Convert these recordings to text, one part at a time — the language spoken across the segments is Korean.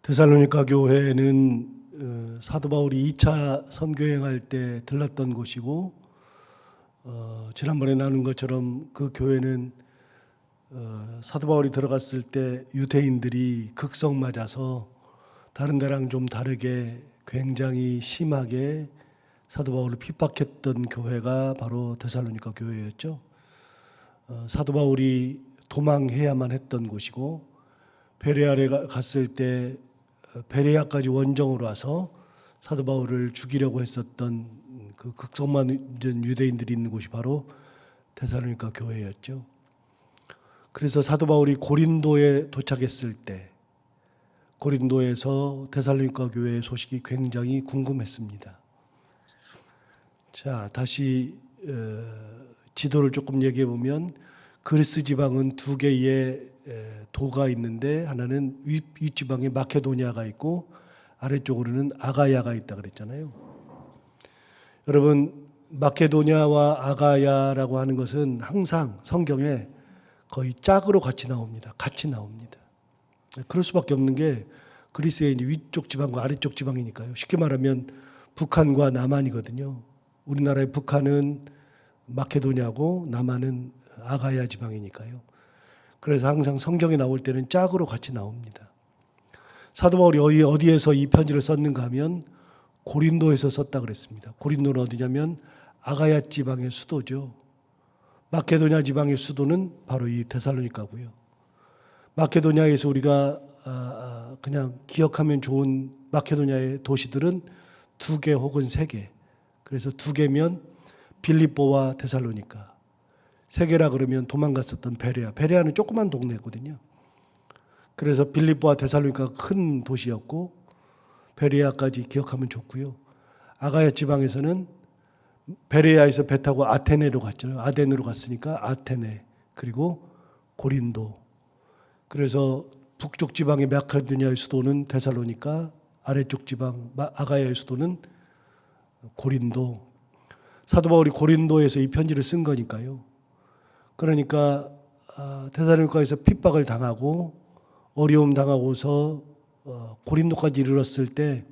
데살로니가 교회는 사도 바울이 2차 선교행할 때 들렀던 곳이고, 지난번에 나눈 것처럼 그 교회는 사도 바울이 들어갔을 때 유대인들이 극성 맞아서 다른 데랑 좀 다르게 굉장히 심하게 사도 바울을 핍박했던 교회가 바로 데살로니가 교회였죠. 사도 바울이 도망해야만 했던 곳이고, 베레아에 갔을 때 베레아까지 원정으로 와서 사도 바울을 죽이려고 했었던 그 극성맞은 유대인들이 있는 곳이 바로 데살로니가 교회였죠. 그래서 사도 바울이 고린도에 도착했을 때 고린도에서 데살로니가 교회의 소식이 굉장히 궁금했습니다. 자, 다시 지도를 조금 얘기해 보면 그리스 지방은 두 개의 도가 있는데, 하나는 윗지방에 마케도니아가 있고 아래쪽으로는 아가야가 있다 그랬잖아요. 여러분, 마케도니아와 아가야라고 하는 것은 항상 성경에 거의 짝으로 같이 나옵니다. 그럴 수밖에 없는 게 그리스의 위쪽 지방과 아래쪽 지방이니까요. 쉽게 말하면 북한과 남한이거든요. 우리나라의 북한은 마케도니아고 남한은 아가야 지방이니까요. 그래서 항상 성경에 나올 때는 짝으로 같이 나옵니다. 사도 바울이 어디에서 이 편지를 썼는가 하면 고린도에서 썼다 그랬습니다. 고린도는 어디냐면 아가야 지방의 수도죠. 마케도니아 지방의 수도는 바로 이 데살로니가고요. 마케도니아에서 우리가 그냥 기억하면 좋은 마케도니아의 도시들은 2개 혹은 3개. 그래서 2개면 빌립보와 데살로니가, 3개라 그러면 도망갔었던 베레아. 베레아는 조그만 동네거든요. 그래서 빌립보와 데살로니가가 큰 도시였고, 베레아까지 기억하면 좋고요. 아가야 지방에서는 베레아에서 배 타고 아테네로 갔잖아요. 아덴으로 갔으니까 아테네, 그리고 고린도. 그래서 북쪽 지방의 마케도니아의 수도는 데살로니가, 아래쪽 지방 아가야의 수도는 고린도. 사도 바울이 고린도에서 이 편지를 쓴 거니까요. 그러니까 데살로니가에서 핍박을 당하고 어려움 당하고서 고린도까지 이르렀을 때,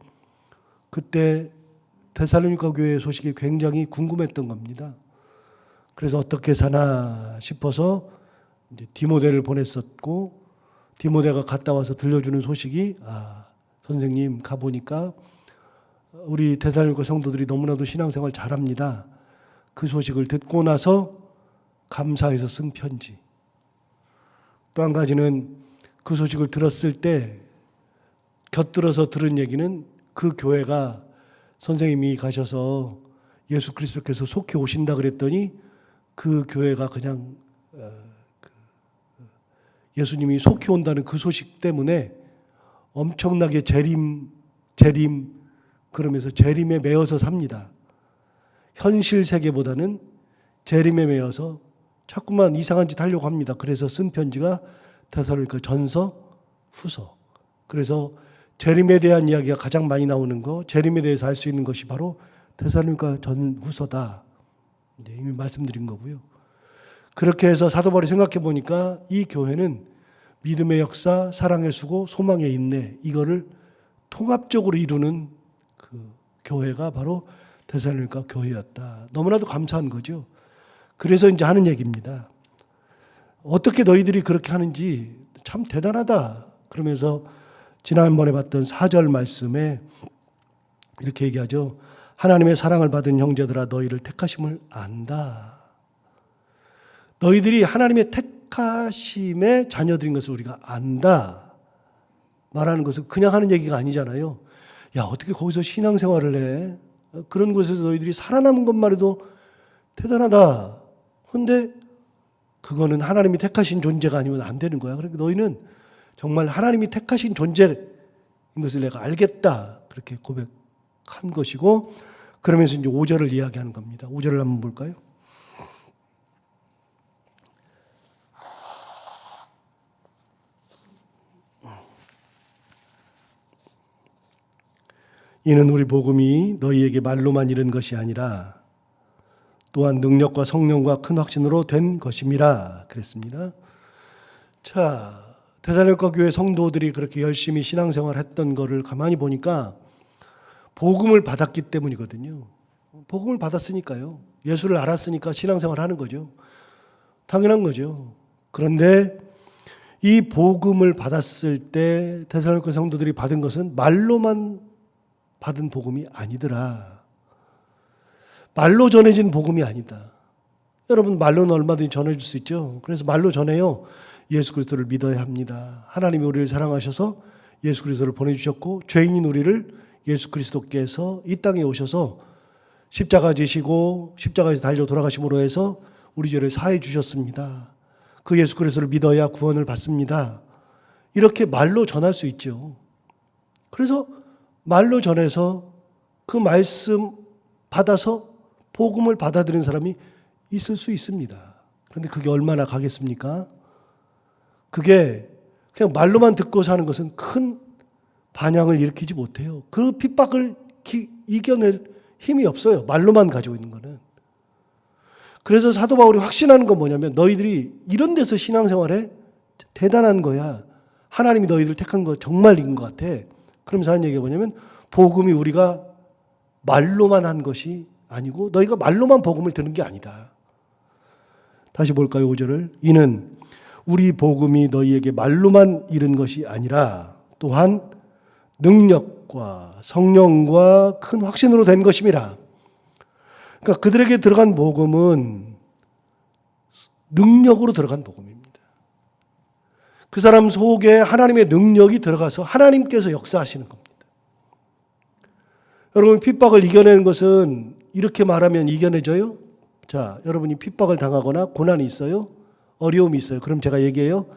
그때 데살로니가 교회의 소식이 굉장히 궁금했던 겁니다. 그래서 어떻게 사나 싶어서 이제 디모데를 보냈었고, 디모데가 갔다 와서 들려주는 소식이, 선생님 가보니까 우리 데살로니가 성도들이 너무나도 신앙생활 잘합니다. 그 소식을 듣고 나서 감사해서 쓴 편지. 또 한 가지는 그 소식을 들었을 때 곁들여서 들은 얘기는 그 교회가 선생님이 가셔서 예수 그리스도께서 속히 오신다 그랬더니 그 교회가 그냥 예수님이 속히 온다는 그 소식 때문에 엄청나게 재림 그러면서 재림에 매여서 삽니다. 현실 세계보다는 재림에 매여서 자꾸만 이상한 짓 하려고 합니다. 그래서 쓴 편지가 데살로니가 전서, 후서. 그래서 재림에 대한 이야기가 가장 많이 나오는 거, 재림에 대해서 알 수 있는 것이 바로 데살로니가 전 후서다. 이미 말씀드린 거고요. 그렇게 해서 사도 바울이 생각해 보니까 이 교회는 믿음의 역사, 사랑의 수고, 소망의 인내, 이거를 통합적으로 이루는 그 교회가 바로 데살로니가 교회였다. 너무나도 감사한 거죠. 그래서 이제 하는 얘기입니다. 어떻게 너희들이 그렇게 하는지 참 대단하다. 그러면서 지난번에 봤던 4절 말씀에 이렇게 얘기하죠. 하나님의 사랑을 받은 형제들아, 너희를 택하심을 안다. 너희들이 하나님의 택하심의 자녀들인 것을 우리가 안다. 말하는 것은 그냥 하는 얘기가 아니잖아요. 야, 어떻게 거기서 신앙생활을 해? 그런 곳에서 너희들이 살아남은 것만 해도 대단하다. 그런데 그거는 하나님이 택하신 존재가 아니면 안 되는 거야. 그러니까 너희는 정말 하나님이 택하신 존재인 것을 내가 알겠다. 그렇게 고백한 것이고, 그러면서 이제 5절을 이야기하는 겁니다. 5절을 한번 볼까요? 이는 우리 복음이 너희에게 말로만 이른 것이 아니라 또한 능력과 성령과 큰 확신으로 된 것임이라 그랬습니다. 자, 데살로니가 교회 성도들이 그렇게 열심히 신앙생활 했던 거를 가만히 보니까 복음을 받았기 때문이거든요. 복음을 받았으니까요. 예수를 알았으니까 신앙생활 하는 거죠. 당연한 거죠. 그런데 이 복음을 받았을 때 데살로니가 성도들이 받은 것은 말로만 받은 복음이 아니더라. 말로 전해진 복음이 아니다. 여러분 말로는 얼마든지 전해줄 수 있죠. 그래서 말로 전해요. 예수 그리스도를 믿어야 합니다. 하나님이 우리를 사랑하셔서 예수 그리스도를 보내주셨고 죄인인 우리를 예수 그리스도께서 이 땅에 오셔서 십자가 지시고 십자가에서 달려 돌아가심으로 해서 우리 죄를 사해 주셨습니다. 그 예수 그리스도를 믿어야 구원을 받습니다. 이렇게 말로 전할 수 있죠. 그래서 말로 전해서 그 말씀 받아서 복음을 받아들이는 사람이 있을 수 있습니다. 그런데 그게 얼마나 가겠습니까? 그게 그냥 말로만 듣고 사는 것은 큰 반향을 일으키지 못해요. 그 핍박을 이겨낼 힘이 없어요. 말로만 가지고 있는 거는. 그래서 사도 바울이 확신하는 건 뭐냐면 너희들이 이런 데서 신앙생활에 대단한 거야. 하나님이 너희들 택한 거 정말인 것 같아. 그러면서 하는 얘기가 뭐냐면 복음이 우리가 말로만 한 것이 아니고 너희가 말로만 복음을 듣는 게 아니다. 다시 볼까요? 5절을. 이는 우리 복음이 너희에게 말로만 이른 것이 아니라 또한 능력과 성령과 큰 확신으로 된 것임이라. 그러니까 그들에게 들어간 복음은 능력으로 들어간 복음입니다. 그 사람 속에 하나님의 능력이 들어가서 하나님께서 역사하시는 겁니다. 여러분 핍박을 이겨내는 것은 이렇게 말하면 이겨내져요? 자, 여러분이 핍박을 당하거나 고난이 있어요? 어려움이 있어요. 그럼 제가 얘기해요.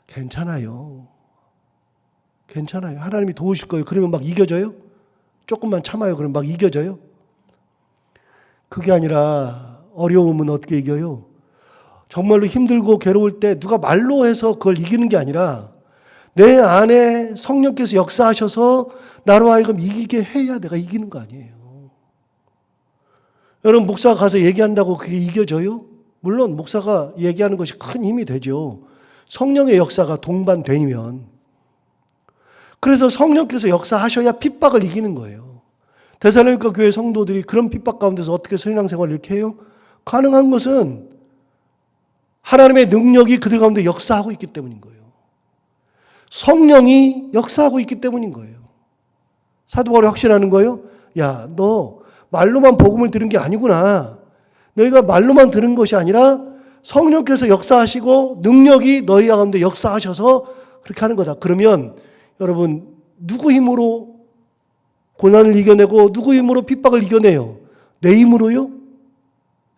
괜찮아요. 괜찮아요. 하나님이 도우실 거예요. 그러면 막 이겨져요? 조금만 참아요. 그럼 막 이겨져요? 그게 아니라 어려움은 어떻게 이겨요? 정말로 힘들고 괴로울 때 누가 말로 해서 그걸 이기는 게 아니라 내 안에 성령께서 역사하셔서 나로 하여금 이기게 해야 내가 이기는 거 아니에요. 여러분 목사가 가서 얘기한다고 그게 이겨져요? 물론 목사가 얘기하는 것이 큰 힘이 되죠. 성령의 역사가 동반되면. 그래서 성령께서 역사하셔야 핍박을 이기는 거예요. 데살로니가 교회 성도들이 그런 핍박 가운데서 어떻게 신앙생활을 이렇게 해요? 가능한 것은 하나님의 능력이 그들 가운데 역사하고 있기 때문인 거예요. 성령이 역사하고 있기 때문인 거예요. 사도 바울이 확신하는 거예요. 야, 너 말로만 복음을 들은 게 아니구나. 너희가 말로만 들은 것이 아니라 성령께서 역사하시고 능력이 너희 가운데 역사하셔서 그렇게 하는 거다. 그러면 여러분 누구 힘으로 고난을 이겨내고 누구 힘으로 핍박을 이겨내요? 내 힘으로요?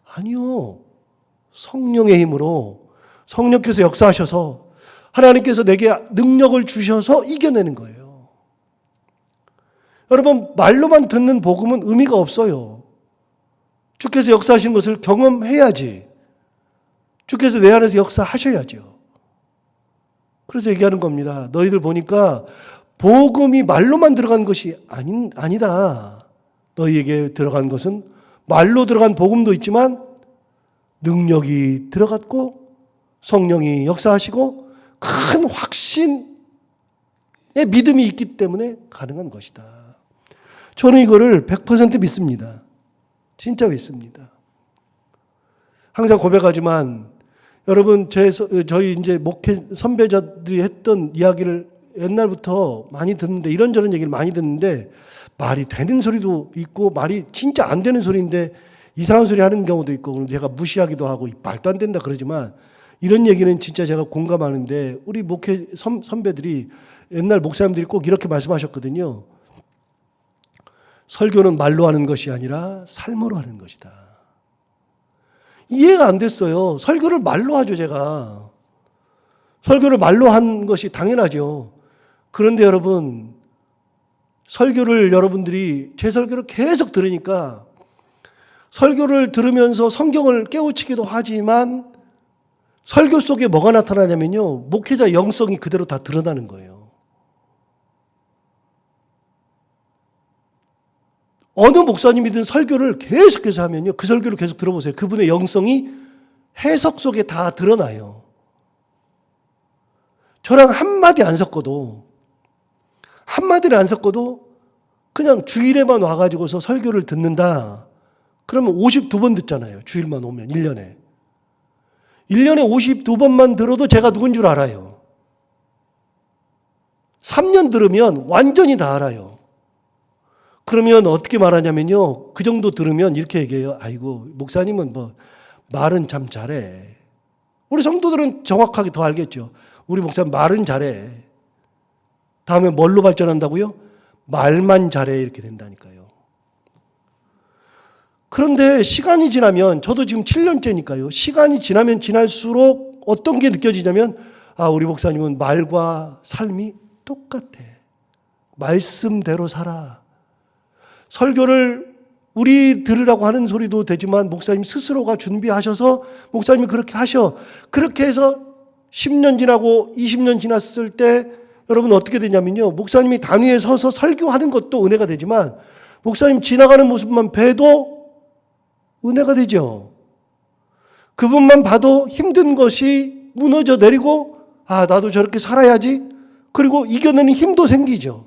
아니요. 성령의 힘으로 성령께서 역사하셔서 하나님께서 내게 능력을 주셔서 이겨내는 거예요. 여러분 말로만 듣는 복음은 의미가 없어요. 주께서 역사하신 것을 경험해야지. 주께서 내 안에서 역사하셔야죠. 그래서 얘기하는 겁니다. 너희들 보니까 복음이 말로만 들어간 것이 아니다. 너희에게 들어간 것은 말로 들어간 복음도 있지만 능력이 들어갔고 성령이 역사하시고 큰 확신의 믿음이 있기 때문에 가능한 것이다. 저는 이거를 100% 믿습니다. 진짜 믿습니다. 항상 고백하지만 여러분 저희 이제 목회 선배자들이 했던 이야기를 옛날부터 많이 듣는데 이런저런 얘기를 많이 듣는데 말이 되는 소리도 있고 말이 진짜 안 되는 소리인데 이상한 소리 하는 경우도 있고 제가 무시하기도 하고 말도 안 된다 그러지만 이런 얘기는 진짜 제가 공감하는데 우리 목회 선배들이 옛날 목사님들이 꼭 이렇게 말씀하셨거든요. 설교는 말로 하는 것이 아니라 삶으로 하는 것이다. 이해가 안 됐어요. 설교를 말로 하죠, 제가. 설교를 말로 한 것이 당연하죠. 그런데 여러분, 설교를 여러분들이 제 설교를 계속 들으니까 설교를 들으면서 성경을 깨우치기도 하지만 설교 속에 뭐가 나타나냐면요. 목회자 영성이 그대로 다 드러나는 거예요. 어느 목사님이든 설교를 계속해서 하면요. 그 설교를 계속 들어보세요. 그분의 영성이 해석 속에 다 드러나요. 저랑 한마디를 안 섞어도 그냥 주일에만 와가지고서 설교를 듣는다. 그러면 52번 듣잖아요. 주일만 오면 1년에. 1년에 52번만 들어도 제가 누군 줄 알아요. 3년 들으면 완전히 다 알아요. 그러면 어떻게 말하냐면요. 그 정도 들으면 이렇게 얘기해요. 아이고, 목사님은 뭐 말은 참 잘해. 우리 성도들은 정확하게 더 알겠죠. 우리 목사님 말은 잘해. 다음에 뭘로 발전한다고요? 말만 잘해 이렇게 된다니까요. 그런데 시간이 지나면 저도 지금 7년째니까요. 시간이 지나면 지날수록 어떤 게 느껴지냐면 우리 목사님은 말과 삶이 똑같아. 말씀대로 살아. 설교를 우리 들으라고 하는 소리도 되지만 목사님 스스로가 준비하셔서 목사님이 그렇게 하셔. 그렇게 해서 10년 지나고 20년 지났을 때 여러분 어떻게 되냐면요. 목사님이 단위에 서서 설교하는 것도 은혜가 되지만 목사님 지나가는 모습만 봬도 은혜가 되죠. 그분만 봐도 힘든 것이 무너져 내리고 나도 저렇게 살아야지. 그리고 이겨내는 힘도 생기죠.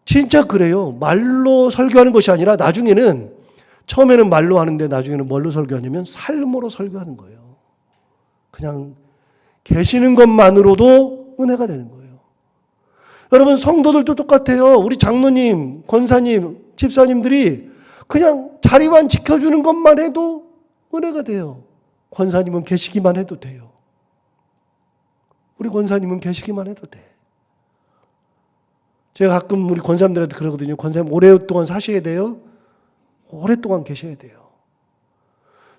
진짜 그래요. 말로 설교하는 것이 아니라 나중에는 처음에는 말로 하는데 나중에는 뭘로 설교하냐면 삶으로 설교하는 거예요. 그냥 계시는 것만으로도 은혜가 되는 거예요. 여러분 성도들도 똑같아요. 우리 장로님, 권사님, 집사님들이 그냥 자리만 지켜주는 것만 해도 은혜가 돼요. 권사님은 계시기만 해도 돼요. 우리 권사님은 계시기만 해도 돼. 제가 가끔 우리 권사님들한테 그러거든요. 권사님 오랫동안 사셔야 돼요. 오랫동안 계셔야 돼요.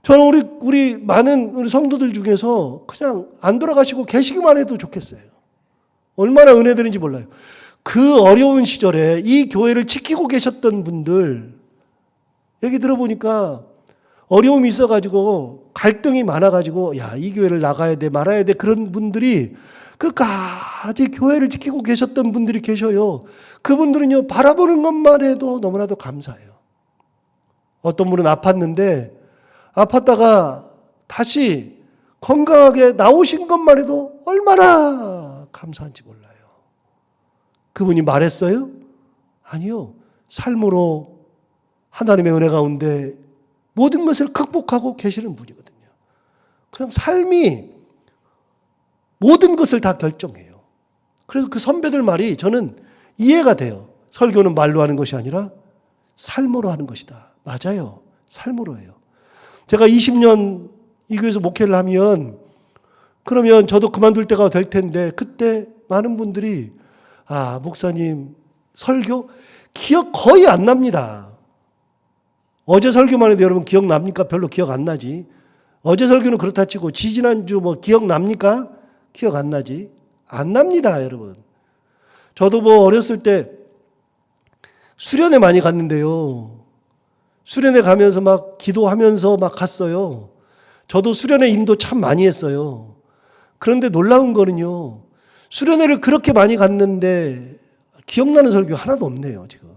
저는 우리 많은 우리 성도들 중에서 그냥 안 돌아가시고 계시기만 해도 좋겠어요. 얼마나 은혜되는지 몰라요. 그 어려운 시절에 이 교회를 지키고 계셨던 분들 얘기 들어보니까 어려움이 있어가지고 갈등이 많아가지고 이 교회를 나가야 돼 말아야 돼 그런 분들이 끝까지 교회를 지키고 계셨던 분들이 계셔요. 그분들은요 바라보는 것만 해도 너무나도 감사해요. 어떤 분은 아팠는데 아팠다가 다시 건강하게 나오신 것만 해도 얼마나 감사한지 몰라요. 그분이 말했어요? 아니요. 삶으로 하나님의 은혜 가운데 모든 것을 극복하고 계시는 분이거든요. 그냥 삶이 모든 것을 다 결정해요. 그래서 그 선배들 말이 저는 이해가 돼요. 설교는 말로 하는 것이 아니라 삶으로 하는 것이다. 맞아요. 삶으로 해요. 제가 20년 이 교회에서 목회를 하면 그러면 저도 그만둘 때가 될 텐데 그때 많은 분들이 목사님 설교 기억 거의 안 납니다. 어제 설교만 해도 여러분 기억납니까? 별로 기억 안 나지. 어제 설교는 그렇다 치고 지지난주 뭐 기억납니까? 기억 안 나지. 안 납니다, 여러분. 저도 뭐 어렸을 때 수련회 많이 갔는데요. 수련회 가면서 막 기도하면서 막 갔어요. 저도 수련회 인도 참 많이 했어요. 그런데 놀라운 거는요. 수련회를 그렇게 많이 갔는데 기억나는 설교 하나도 없네요, 지금.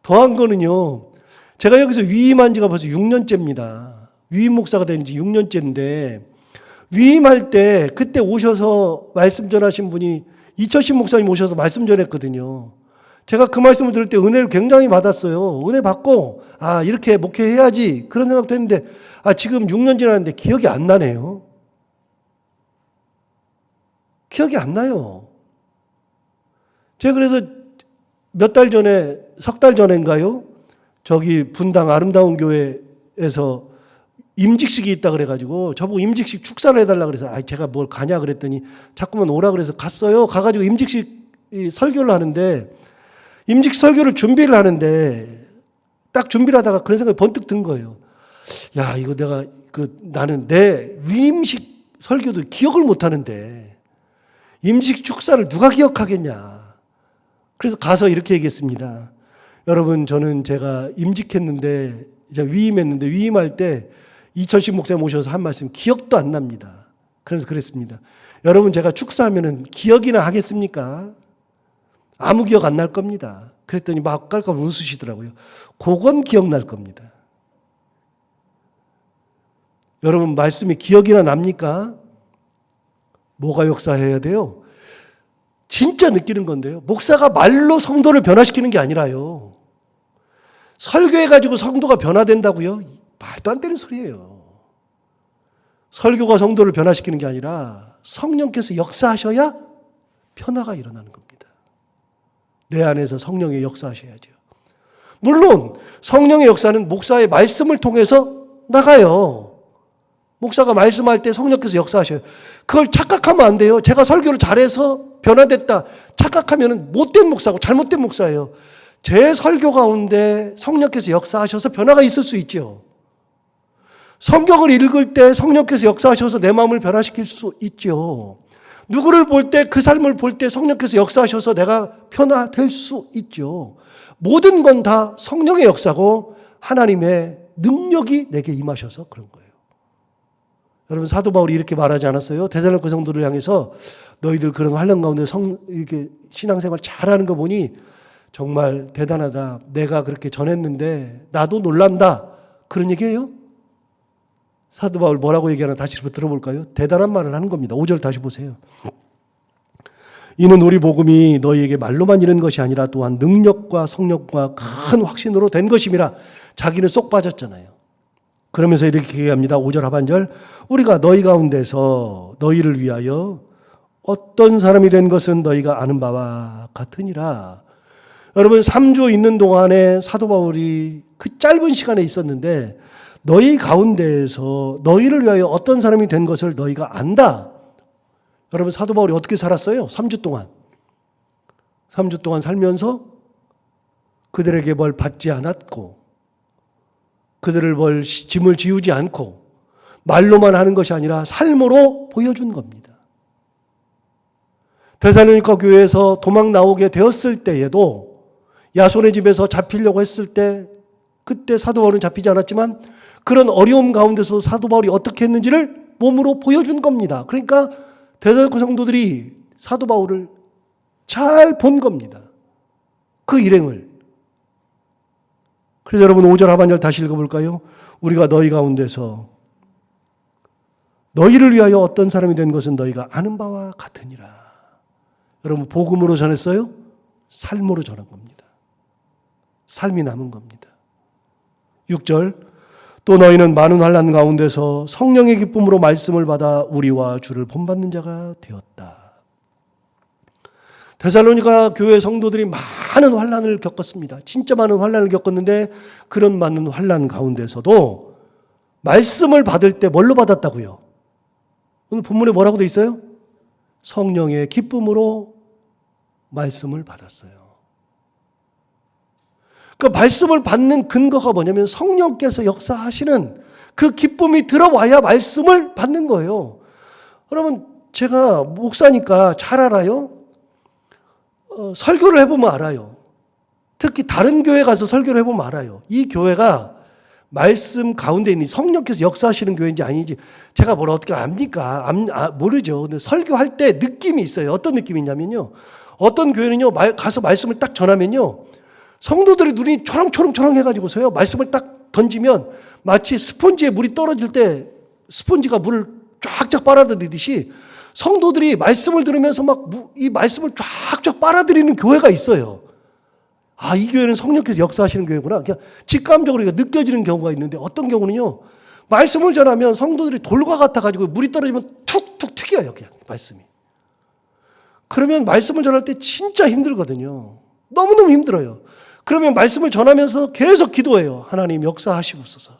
더한 거는요. 제가 여기서 위임한 지가 벌써 6년째입니다. 위임 목사가 된 지 6년째인데 위임할 때 그때 오셔서 말씀 전하신 분이 이철신 목사님 오셔서 말씀 전했거든요. 제가 그 말씀을 들을 때 은혜를 굉장히 받았어요. 은혜 받고 이렇게 목회해야지 그런 생각도 했는데 지금 6년 지났는데 기억이 안 나네요. 기억이 안 나요. 제가 그래서 몇 달 전에 석 달 전인가요? 저기 분당 아름다운 교회에서 임직식이 있다 그래가지고 저보고 임직식 축사를 해달라 그래서 제가 뭘 가냐 그랬더니 자꾸만 오라 그래서 갔어요. 가가지고 임직식 설교를 하는데 임직 설교를 준비를 하는데 딱 준비를 하다가 그런 생각이 번뜩 든 거예요. 이거 내가 나는 내 위임식 설교도 기억을 못 하는데 임직 축사를 누가 기억하겠냐. 그래서 가서 이렇게 얘기했습니다. 여러분 저는 제가 임직했는데 이제 위임했는데 위임할 때 이철식 목사님 오셔서 한 말씀 기억도 안 납니다. 그래서 그랬습니다. 여러분 제가 축사하면은 기억이나 하겠습니까? 아무 기억 안 날 겁니다. 그랬더니 막 깔깔 웃으시더라고요. 그건 기억날 겁니다. 여러분 말씀이 기억이나 납니까? 뭐가 역사해야 돼요? 진짜 느끼는 건데요. 목사가 말로 성도를 변화시키는 게 아니라요. 설교해가지고 성도가 변화된다고요? 말도 안 되는 소리예요. 설교가 성도를 변화시키는 게 아니라 성령께서 역사하셔야 변화가 일어나는 겁니다. 내 안에서 성령의 역사하셔야죠. 물론 성령의 역사는 목사의 말씀을 통해서 나가요. 목사가 말씀할 때 성령께서 역사하셔요. 그걸 착각하면 안 돼요. 제가 설교를 잘해서 변화됐다. 착각하면 못된 목사고 잘못된 목사예요. 제 설교 가운데 성령께서 역사하셔서 변화가 있을 수 있죠. 성경을 읽을 때 성령께서 역사하셔서 내 마음을 변화시킬 수 있죠. 누구를 볼 때, 그 삶을 볼 때 성령께서 역사하셔서 내가 변화될 수 있죠. 모든 건 다 성령의 역사고 하나님의 능력이 내게 임하셔서 그런 거예요. 여러분, 사도 바울이 이렇게 말하지 않았어요? 데살로니가 성도를 향해서 너희들 그런 환난 가운데 이렇게 신앙생활 잘하는 거 보니 정말 대단하다. 내가 그렇게 전했는데 나도 놀란다. 그런 얘기예요? 사도 바울 뭐라고 얘기하나 다시 한번 들어볼까요? 대단한 말을 하는 겁니다. 5절 다시 보세요. 이는 우리 복음이 너희에게 말로만 이른 것이 아니라 또한 능력과 성령과 큰 확신으로 된 것임이라. 자기는 쏙 빠졌잖아요. 그러면서 이렇게 얘기합니다. 5절 하반절. 우리가 너희 가운데서 너희를 위하여 어떤 사람이 된 것은 너희가 아는 바와 같으니라. 여러분, 3주 있는 동안에 사도 바울이 그 짧은 시간에 있었는데 너희 가운데에서 너희를 위하여 어떤 사람이 된 것을 너희가 안다. 여러분, 사도 바울이 어떻게 살았어요? 3주 동안. 3주 동안 살면서 그들에게 뭘 받지 않았고 그들을 뭘 짐을 지우지 않고 말로만 하는 것이 아니라 삶으로 보여준 겁니다. 데살로니가 교회에서 도망 나오게 되었을 때에도 야손의 집에서 잡히려고 했을 때 그때 사도 바울은 잡히지 않았지만 그런 어려움 가운데서 사도 바울이 어떻게 했는지를 몸으로 보여준 겁니다. 그러니까 데살로니가 성도들이 사도 바울을 잘 본 겁니다. 그 일행을. 그래서 여러분 5절 하반절 다시 읽어볼까요? 우리가 너희 가운데서 너희를 위하여 어떤 사람이 된 것은 너희가 아는 바와 같으니라. 여러분, 복음으로 전했어요? 삶으로 전한 겁니다. 삶이 남은 겁니다. 6절. 또 너희는 많은 환난 가운데서 성령의 기쁨으로 말씀을 받아 우리와 주를 본받는 자가 되었다. 데살로니가 교회 성도들이 많은 환난을 겪었습니다. 진짜 많은 환난을 겪었는데 그런 많은 환난 가운데서도 말씀을 받을 때 뭘로 받았다고요? 오늘 본문에 뭐라고 돼 있어요? 성령의 기쁨으로 말씀을 받았어요. 그 말씀을 받는 근거가 뭐냐면 성령께서 역사하시는 그 기쁨이 들어와야 말씀을 받는 거예요. 여러분, 제가 목사니까 잘 알아요. 설교를 해보면 알아요. 특히 다른 교회 가서 설교를 해보면 알아요. 이 교회가 말씀 가운데 있는 성령께서 역사하시는 교회인지 아닌지 제가 뭘 어떻게 압니까? 모르죠. 근데 설교할 때 느낌이 있어요. 어떤 느낌이 있냐면요. 어떤 교회는요, 가서 말씀을 딱 전하면요, 성도들의 눈이 초롱초롱초롱 해가지고서요, 말씀을 딱 던지면 마치 스폰지에 물이 떨어질 때 스폰지가 물을 쫙쫙 빨아들이듯이 성도들이 말씀을 들으면서 막 이 말씀을 쫙쫙 빨아들이는 교회가 있어요. 아, 이 교회는 성령께서 역사하시는 교회구나. 그냥 직감적으로 느껴지는 경우가 있는데 어떤 경우는요, 말씀을 전하면 성도들이 돌과 같아가지고 물이 떨어지면 툭툭 튀겨요, 그냥 말씀이. 그러면 말씀을 전할 때 진짜 힘들거든요. 너무너무 힘들어요. 그러면 말씀을 전하면서 계속 기도해요. 하나님 역사하시옵소서.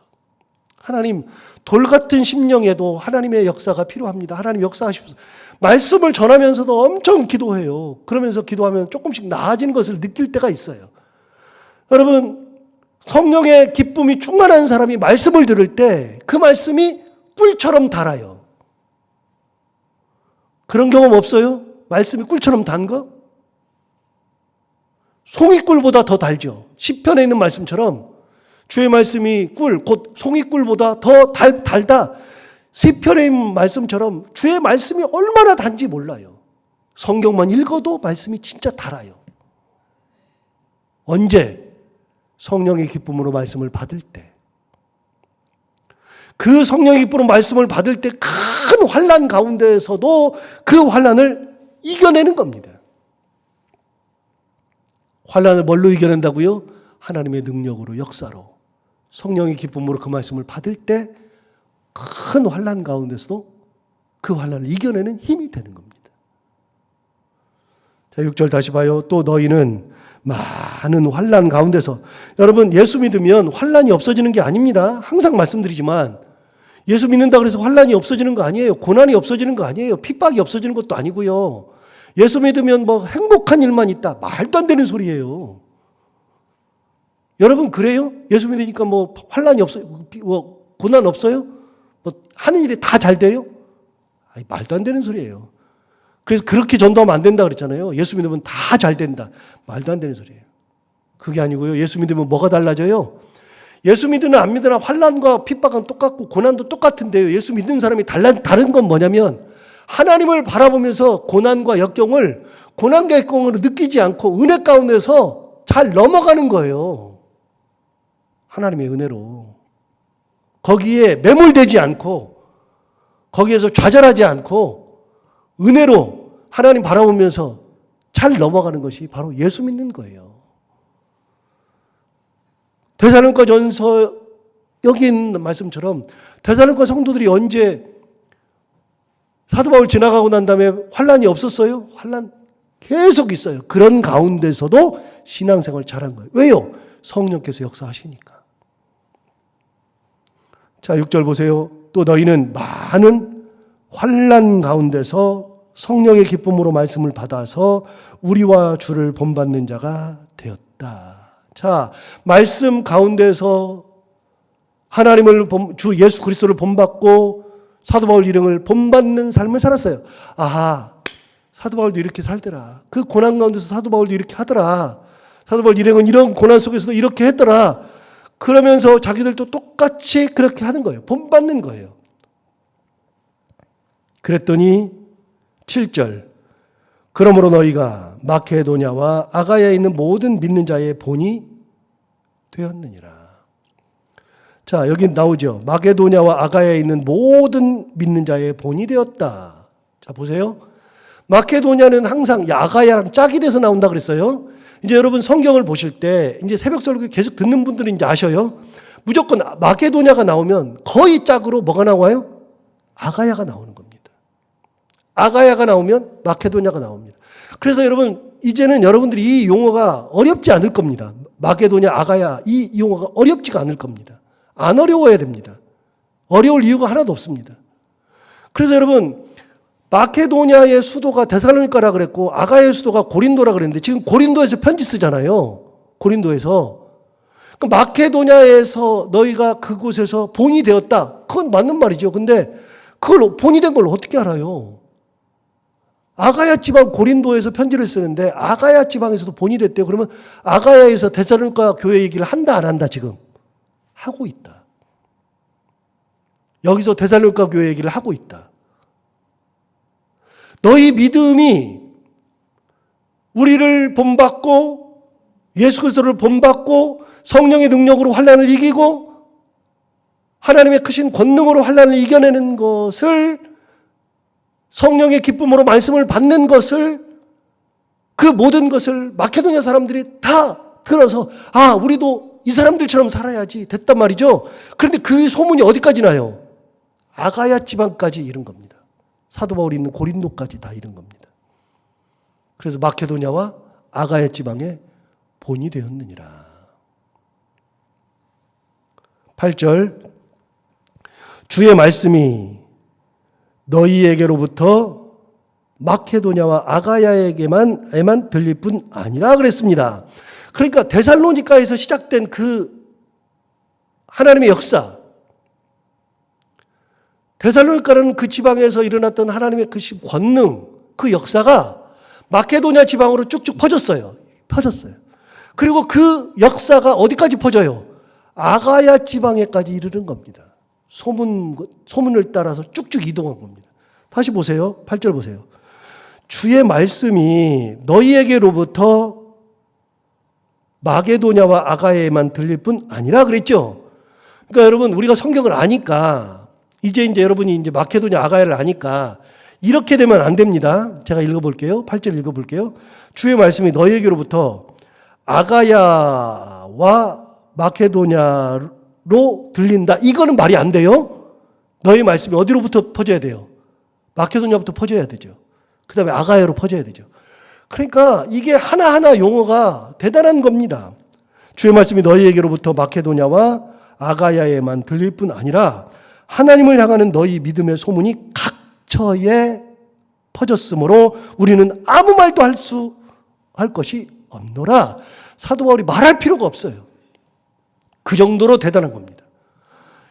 하나님, 돌 같은 심령에도 하나님의 역사가 필요합니다. 하나님 역사하시옵소서. 말씀을 전하면서도 엄청 기도해요. 그러면서 기도하면 조금씩 나아지는 것을 느낄 때가 있어요. 여러분, 성령의 기쁨이 충만한 사람이 말씀을 들을 때 그 말씀이 꿀처럼 달아요. 그런 경험 없어요? 말씀이 꿀처럼 단 거? 송이꿀보다 더 달죠. 시편에 있는 말씀처럼 주의 말씀이 꿀, 곧 송이꿀보다 더 달다. 시편에 있는 말씀처럼 주의 말씀이 얼마나 단지 몰라요. 성경만 읽어도 말씀이 진짜 달아요. 언제? 성령의 기쁨으로 말씀을 받을 때. 그 성령의 기쁨으로 말씀을 받을 때 큰 환난 가운데에서도 그 환난을 이겨내는 겁니다. 환난을 뭘로 이겨낸다고요? 하나님의 능력으로, 역사로. 성령의 기쁨으로 그 말씀을 받을 때 큰 환난 가운데서도 그 환난을 이겨내는 힘이 되는 겁니다. 자, 6절 다시 봐요. 또 너희는 많은 환난 가운데서, 여러분 예수 믿으면 환난이 없어지는 게 아닙니다. 항상 말씀드리지만 예수 믿는다 그래서 환난이 없어지는 거 아니에요. 고난이 없어지는 거 아니에요. 핍박이 없어지는 것도 아니고요. 예수 믿으면 뭐 행복한 일만 있다. 말도 안 되는 소리예요. 여러분 그래요? 예수 믿으니까 뭐 환난이 없어요? 뭐 고난 없어요? 뭐 하는 일이 다 잘 돼요? 아니, 말도 안 되는 소리예요. 그래서 그렇게 전도하면 안 된다 그랬잖아요. 예수 믿으면 다 잘 된다. 말도 안 되는 소리예요. 그게 아니고요. 예수 믿으면 뭐가 달라져요? 예수 믿으나 안 믿으나 환난과 핍박은 똑같고 고난도 똑같은데요. 예수 믿는 사람이 다른 건 뭐냐면 하나님을 바라보면서 고난과 역경을 고난과 역경으로 느끼지 않고 은혜 가운데서 잘 넘어가는 거예요. 하나님의 은혜로. 거기에 매몰되지 않고 거기에서 좌절하지 않고 은혜로 하나님 바라보면서 잘 넘어가는 것이 바로 예수 믿는 거예요. 데살로니가 전서 여기 있는 말씀처럼 데살로니가 성도들이 언제 사도 바울 지나가고 난 다음에 환난이 없었어요? 환난 계속 있어요. 그런 가운데서도 신앙생활 잘한 거예요. 왜요? 성령께서 역사하시니까. 자, 6절 보세요. 또 너희는 많은 환난 가운데서 성령의 기쁨으로 말씀을 받아서 우리와 주를 본받는 자가 되었다. 자, 말씀 가운데서 하나님을 주 예수 그리스도를 본받고 사도 바울 일행을 본받는 삶을 살았어요. 아하, 사도 바울도 이렇게 살더라. 그 고난 가운데서 사도 바울도 이렇게 하더라. 사도 바울 일행은 이런 고난 속에서도 이렇게 했더라. 그러면서 자기들도 똑같이 그렇게 하는 거예요. 본받는 거예요. 그랬더니 7절, 그러므로 너희가 마케도냐와 아가야에 있는 모든 믿는 자의 본이 되었느니라. 자, 여기 나오죠. 마케도냐와 아가야에 있는 모든 믿는 자의 본이 되었다. 자, 보세요. 마케도냐는 항상 아가야랑 짝이 돼서 나온다 그랬어요. 이제 여러분 성경을 보실 때 이제 새벽 설교 계속 듣는 분들은 이제 아셔요. 무조건 마케도냐가 나오면 거의 짝으로 뭐가 나와요? 아가야가 나오는 겁니다. 아가야가 나오면 마케도냐가 나옵니다. 그래서 여러분 이제는 여러분들이 이 용어가 어렵지 않을 겁니다. 마케도냐, 아가야 이 용어가 어렵지가 않을 겁니다. 안 어려워야 됩니다. 어려울 이유가 하나도 없습니다. 그래서 여러분 마케도냐의 수도가 데살로니가라 그랬고 아가야의 수도가 고린도라 그랬는데 지금 고린도에서 편지 쓰잖아요. 고린도에서. 그럼 마케도냐에서 너희가 그곳에서 본이 되었다. 그건 맞는 말이죠. 근데 그걸 본이 된 걸 어떻게 알아요? 아가야 지방 고린도에서 편지를 쓰는데 아가야 지방에서도 본이 됐대요. 그러면 아가야에서 데살로니가 교회 얘기를 한다 안 한다 지금? 하고 있다. 여기서 데살로니가 교회 얘기를 하고 있다. 너희 믿음이 우리를 본받고 예수 그리스도를 본받고 성령의 능력으로 환난을 이기고 하나님의 크신 권능으로 환난을 이겨내는 것을 성령의 기쁨으로 말씀을 받는 것을 그 모든 것을 마케도냐 사람들이 다 들어서 아 우리도 이 사람들처럼 살아야지 됐단 말이죠. 그런데 그 소문이 어디까지 나요? 아가야 지방까지 이른 겁니다. 사도 바울이 있는 고린도까지 다 이른 겁니다. 그래서 마케도냐와 아가야 지방의 본이 되었느니라. 8절 주의 말씀이 너희에게로부터 마케도냐와 아가야에게만 들릴 뿐 아니라 그랬습니다. 그러니까 데살로니가에서 시작된 그 하나님의 역사, 데살로니가라는 그 지방에서 일어났던 하나님의 그 권능, 그 역사가 마케도냐 지방으로 쭉쭉 퍼졌어요. 그리고 그 역사가 어디까지 퍼져요? 아가야 지방에까지 이르는 겁니다. 소문을 따라서 쭉쭉 이동한 겁니다. 다시 보세요. 8절 보세요. 주의 말씀이 너희에게로부터 마게도냐와 아가야에만 들릴 뿐 아니라 그랬죠. 그러니까 여러분, 우리가 성경을 아니까, 이제 여러분이 이제 마케도냐 아가야를 아니까 이렇게 되면 안 됩니다. 제가 읽어볼게요. 8절 읽어볼게요. 주의 말씀이 너희에게로부터 아가야와 마케도냐로 들린다. 이거는 말이 안 돼요. 너희 말씀이 어디로부터 퍼져야 돼요? 마케도냐부터 퍼져야 되죠. 그 다음에 아가야로 퍼져야 되죠. 그러니까 이게 하나하나 용어가 대단한 겁니다. 주의 말씀이 너희에게로부터 마케도냐와 아가야에만 들릴 뿐 아니라 하나님을 향하는 너희 믿음의 소문이 각처에 퍼졌으므로 우리는 아무 말도 할 것이 없노라. 사도 바울이 말할 필요가 없어요. 그 정도로 대단한 겁니다.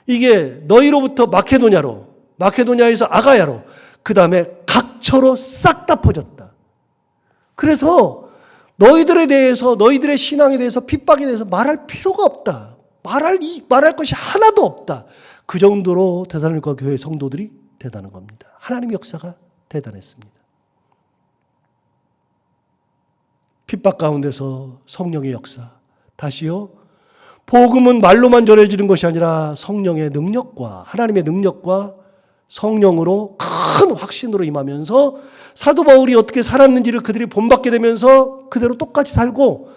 이게 너희로부터 마케도냐로, 마케도냐에서 아가야로, 그 다음에 각처로 싹 다 퍼졌다. 그래서 너희들에 대해서, 너희들의 신앙에 대해서, 핍박에 대해서 말할 필요가 없다. 말할 것이 하나도 없다. 그 정도로 데살로니가 교회 성도들이 대단한 겁니다. 하나님의 역사가 대단했습니다. 핍박 가운데서 성령의 역사. 다시요. 복음은 말로만 전해지는 것이 아니라 성령의 능력과 하나님의 능력과 성령으로 큰 확신으로 임하면서 사도 바울이 어떻게 살았는지를 그들이 본받게 되면서 그대로 똑같이 살고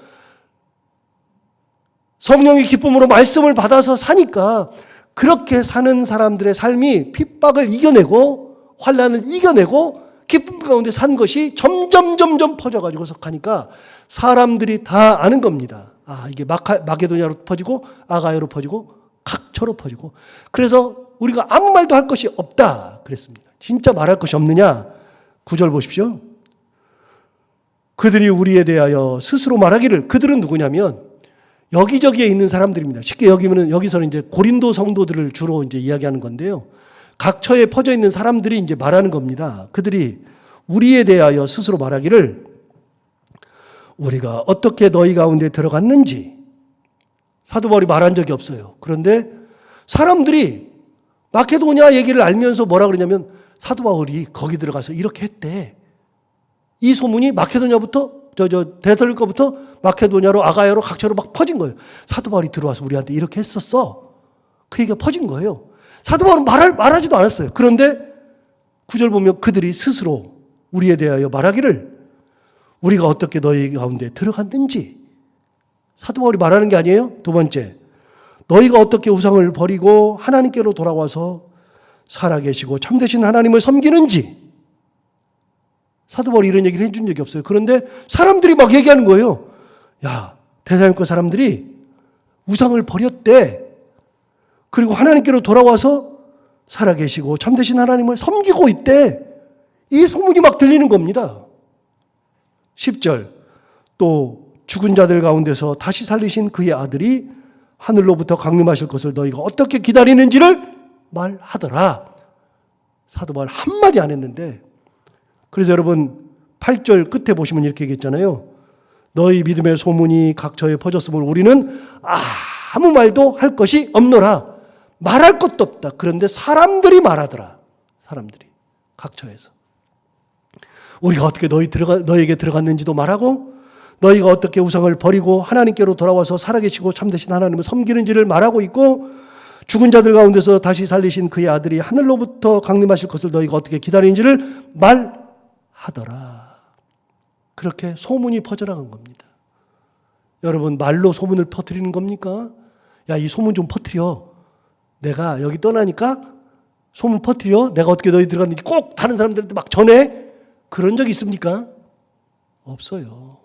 성령의 기쁨으로 말씀을 받아서 사니까 그렇게 사는 사람들의 삶이 핍박을 이겨내고 환난을 이겨내고 기쁨 가운데 산 것이 점점 퍼져가지고 가니까 사람들이 다 아는 겁니다. 아, 이게 마게도냐로 퍼지고 아가야로 퍼지고 각처로 퍼지고 그래서 우리가 아무 말도 할 것이 없다 그랬습니다. 진짜 말할 것이 없느냐? 9절 보십시오. 그들이 우리에 대하여 스스로 말하기를, 그들은 누구냐면 여기저기에 있는 사람들입니다. 쉽게 여기서는 이제 고린도 성도들을 주로 이제 이야기하는 건데요. 각처에 퍼져 있는 사람들이 이제 말하는 겁니다. 그들이 우리에 대하여 스스로 말하기를 우리가 어떻게 너희 가운데 들어갔는지 사도 바울이 말한 적이 없어요. 그런데 사람들이 마케도냐 얘기를 알면서 뭐라 그러냐면 사도 바울이 거기 들어가서 이렇게 했대. 이 소문이 마케도냐부터 데살로니가부터 마케도냐로 아가야로 각처로 막 퍼진 거예요. 사도 바울이 들어와서 우리한테 이렇게 했었어. 그 얘기가 퍼진 거예요. 사도 바울은 말하지도 않았어요. 그런데 9절 보면 그들이 스스로 우리에 대하여 말하기를 우리가 어떻게 너희 가운데 들어갔는지 사도 바울이 말하는 게 아니에요. 두 번째, 너희가 어떻게 우상을 버리고 하나님께로 돌아와서 살아계시고 참되신 하나님을 섬기는지 사도 바울이 이런 얘기를 해준 적이 없어요. 그런데 사람들이 막 얘기하는 거예요. 야, 데살로니가 사람들이 우상을 버렸대. 그리고 하나님께로 돌아와서 살아계시고 참되신 하나님을 섬기고 있대. 이 소문이 막 들리는 겁니다. 10절, 또 죽은 자들 가운데서 다시 살리신 그의 아들이 하늘로부터 강림하실 것을 너희가 어떻게 기다리는지를 말하더라. 사도 바울 한마디 안 했는데, 그래서 여러분 8절 끝에 보시면 이렇게 얘기했잖아요. 너희 믿음의 소문이 각처에 퍼졌으므로 우리는 아무 말도 할 것이 없노라. 말할 것도 없다. 그런데 사람들이 말하더라. 사람들이 각처에서 우리가 어떻게 너희에게 들어갔는지도 말하고 너희가 어떻게 우상을 버리고 하나님께로 돌아와서 살아계시고 참되신 하나님을 섬기는지를 말하고 있고 죽은 자들 가운데서 다시 살리신 그의 아들이 하늘로부터 강림하실 것을 너희가 어떻게 기다리는지를 말하더라. 그렇게 소문이 퍼져나간 겁니다. 여러분, 말로 소문을 퍼뜨리는 겁니까? 야, 이 소문 좀 퍼뜨려. 내가 여기 떠나니까 소문 퍼뜨려. 내가 어떻게 너희 들어갔는지 꼭 다른 사람들한테 막 전해. 그런 적 있습니까? 없어요.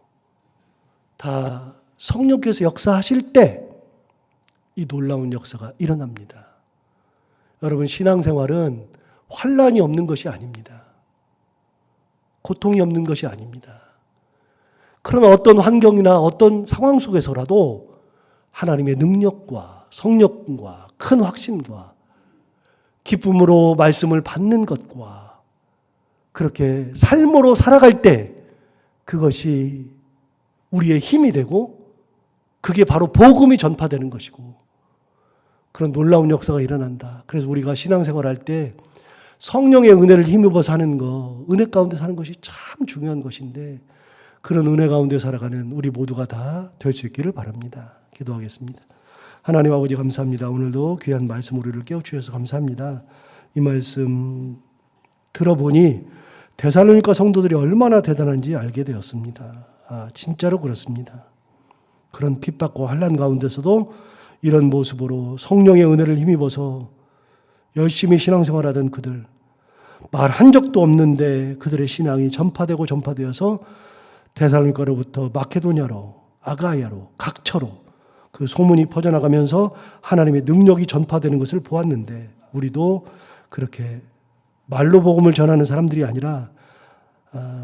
다 성령께서 역사하실 때 이 놀라운 역사가 일어납니다. 여러분, 신앙생활은 환난이 없는 것이 아닙니다. 고통이 없는 것이 아닙니다. 그러나 어떤 환경이나 어떤 상황 속에서라도 하나님의 능력과 성령과 큰 확신과 기쁨으로 말씀을 받는 것과 그렇게 삶으로 살아갈 때 그것이 우리의 힘이 되고 그게 바로 복음이 전파되는 것이고 그런 놀라운 역사가 일어난다. 그래서 우리가 신앙생활할 때 성령의 은혜를 힘입어 사는 거, 은혜 가운데 사는 것이 참 중요한 것인데 그런 은혜 가운데 살아가는 우리 모두가 다 될 수 있기를 바랍니다. 기도하겠습니다. 하나님 아버지 감사합니다. 오늘도 귀한 말씀 우리를 깨우치셔서 감사합니다. 이 말씀 들어보니 데살로니가 성도들이 얼마나 대단한지 알게 되었습니다. 진짜로 그렇습니다. 그런 핍박과 환난 가운데서도 이런 모습으로 성령의 은혜를 힘입어서 열심히 신앙생활하던 그들, 말한 적도 없는데 그들의 신앙이 전파되어서 데살로니가로부터 마케도냐로, 아가야로, 각처로 그 소문이 퍼져나가면서 하나님의 능력이 전파되는 것을 보았는데, 우리도 그렇게 말로 복음을 전하는 사람들이 아니라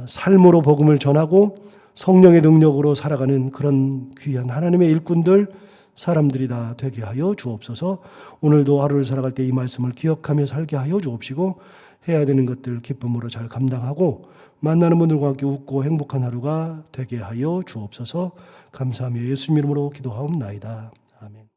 삶으로 복음을 전하고 성령의 능력으로 살아가는 그런 귀한 하나님의 일꾼들, 사람들이 다 되게 하여 주옵소서. 오늘도 하루를 살아갈 때 이 말씀을 기억하며 살게 하여 주옵시고, 해야 되는 것들 기쁨으로 잘 감당하고 만나는 분들과 함께 웃고 행복한 하루가 되게 하여 주옵소서. 감사하며 예수님 이름으로 기도하옵나이다. 아멘.